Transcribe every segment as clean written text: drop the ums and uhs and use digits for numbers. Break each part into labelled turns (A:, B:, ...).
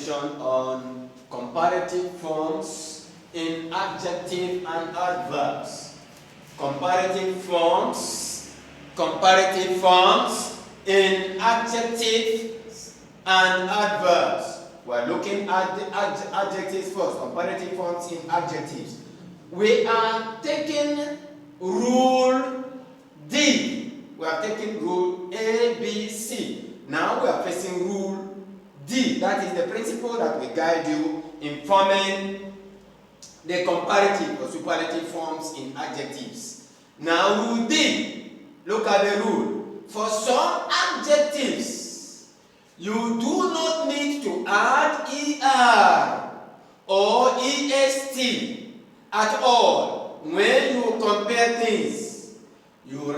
A: On comparative forms in adjective and adverbs. Comparative forms in adjectives and adverbs. We're looking at the adjectives first, comparative forms in adjectives. We are taking rule D. We are taking rule A, B, C. Now we are facing rule D. That is the principle that will guide you in forming the comparative or superlative forms in adjectives. Now rule D. Look at the rule. For some adjectives, you do not need to add ER or EST at all. When you compare things, you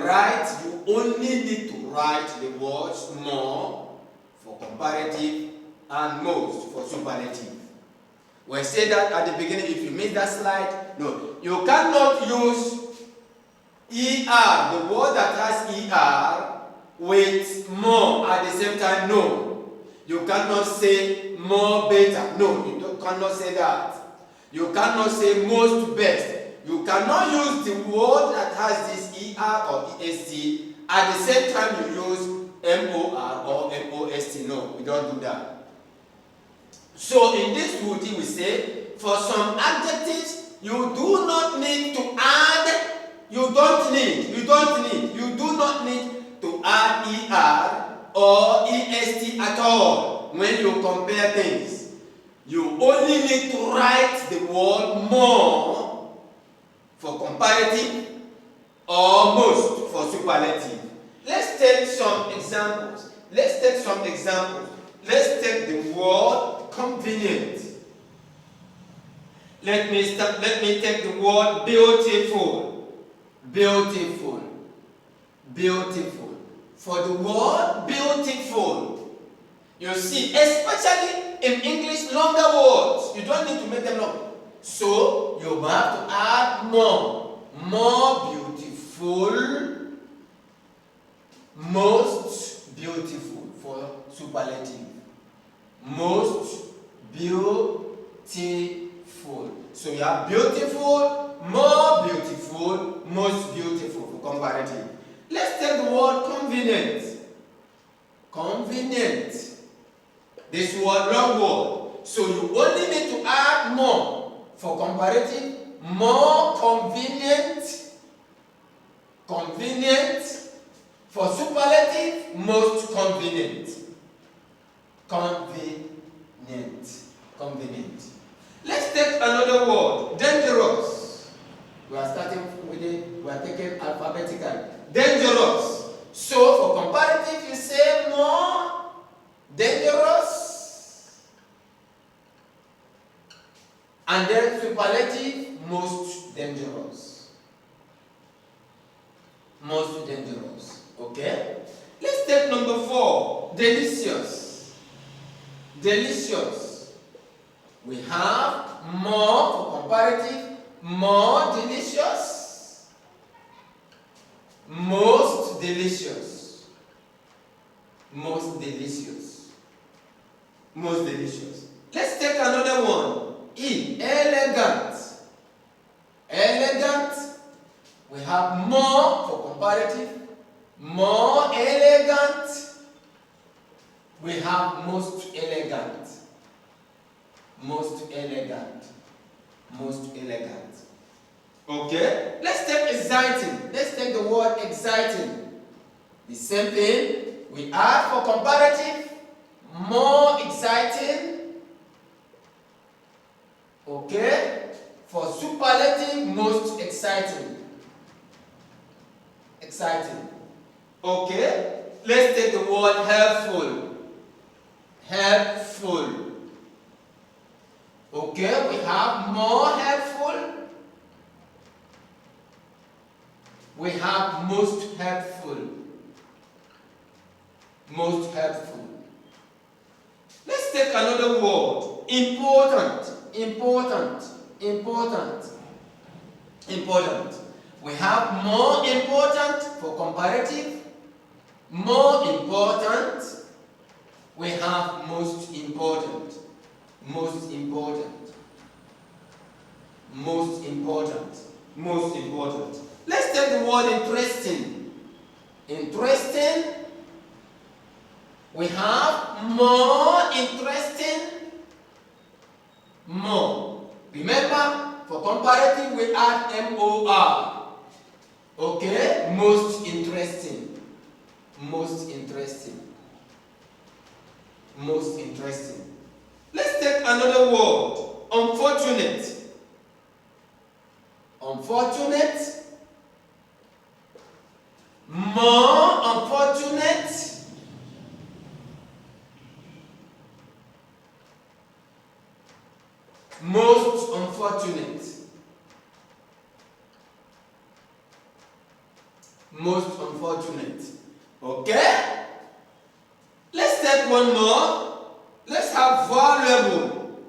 A: only need to write the words more for comparative and most for superlative. We say that at the beginning. If you missed that slide, no, you cannot use ER, the word that has ER, with more at the same time. No, you cannot say more better. No, you cannot say that. You cannot say most best. You cannot use the word that has this ER or EST at the same time you use MOR or MOST. No, we don't do that. So in this rule, we say, for some adjectives, you do not need to add, you do not need to add ER or EST at all when you compare things. You only need to write the word more for comparative or most for superlative. Let's take some examples. Let's take the word convenient. Let me take the word beautiful. Beautiful. For the word beautiful, you see, especially in English, longer words, you don't need to make them long. So you have to add more. More beautiful, most beautiful for superlative. Most beautiful. So you have beautiful, more beautiful, most beautiful for comparative. Let's take the word convenient. Convenient. This word, long word. So you only need to add more for comparative. More convenient. Convenient. For superlative, most convenient. Convenient. Let's take another word. Dangerous. We are starting with it. We are taking alphabetically. Dangerous. So for comparative, you say more dangerous. And then superlative, most dangerous. Most dangerous. Okay? Let's take number 4. Delicious. Delicious. We have more for comparative, more delicious, most delicious, most delicious, most delicious. Let's take another one. Elegant. Elegant. We have more for comparative, more elegant. We have most elegant. Most elegant. Most elegant. Okay? Let's take exciting. Let's take the word exciting. The same thing. We add for comparative, more exciting. Okay? For superlative, most exciting. Exciting. Okay? Let's take the word helpful. Helpful. Okay, we have more helpful. We have most helpful. Most helpful. Let's take another word. Important. Important. Important. Important. We have more important for comparative. More important. We have most important. most important. Let's take the word interesting. Interesting. We have more interesting. More. Remember, for comparative we add more. Okay? Most interesting. Most interesting. Most interesting. Let's take another word. Unfortunate. Unfortunate. More unfortunate. Most unfortunate. Most unfortunate. Okay? Let's take one more. Let's have valuable.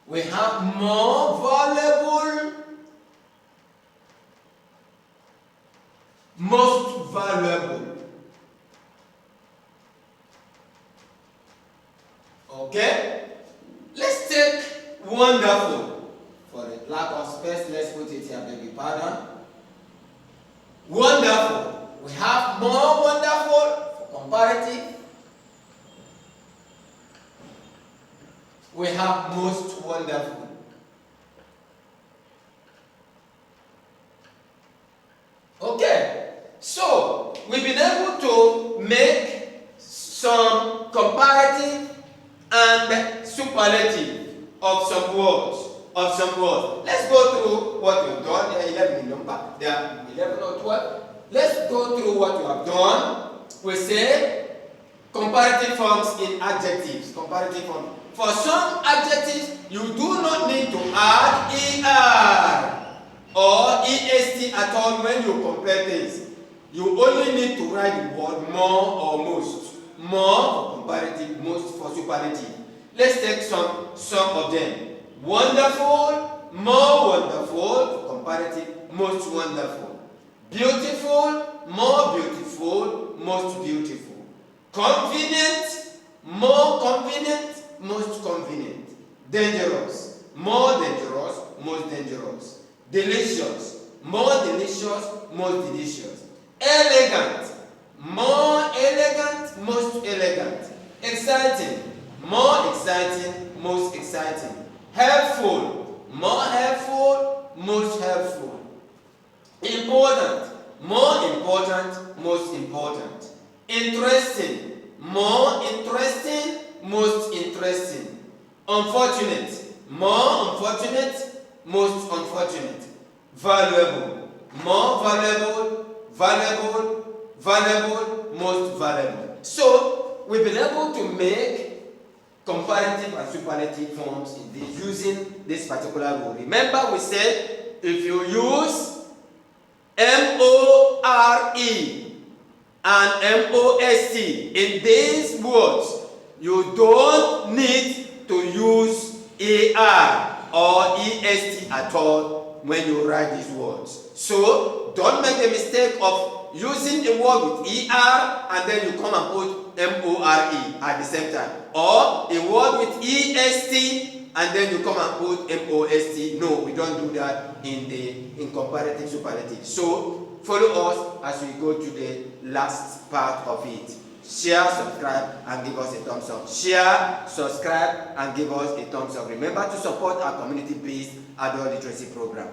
A: We have more valuable. Most valuable. Okay? Let's take wonderful. For the lack of space, let's put it here, baby. Pardon. Wonderful. We have more wonderful for comparative. We have most wonderful. Okay. So, we've been able to make some comparative and superlative of some words. Let's go through what we've done. There are 11 in number. There are 11 or 12. Let's go through what you have done. We say comparative forms in adjectives. Comparative forms. For some adjectives, you do not need to add er or est at all when you compare things. You only need to write the word more or most. More for comparative, most for superlative. Let's take some of them. Wonderful, more wonderful for comparative, most wonderful. Beautiful, more beautiful, most beautiful. Convenient, more convenient, most convenient. Dangerous, more dangerous, most dangerous. Delicious, more delicious, most delicious. Elegant, more elegant, most elegant. Exciting, more exciting, most exciting. Helpful, more helpful, most helpful. Important, more important, most important. Interesting, more interesting, most interesting. Unfortunate, more unfortunate, most unfortunate. Valuable, more valuable, valuable, valuable, most valuable. So, we've been able to make comparative and superlative forms in this using this particular rule. Remember, we said if you use more and most in these words, you don't need to use ar or est at all when you write these words. So don't make the mistake of using a word with er and then you come and put more at the same time, or a word with est and then you come and put most. No, we don't do that in comparative superlative. So follow us as we go to the last part of it. Share, subscribe, and give us a thumbs up. Share, subscribe, and give us a thumbs up. Remember to support our community-based adult literacy program.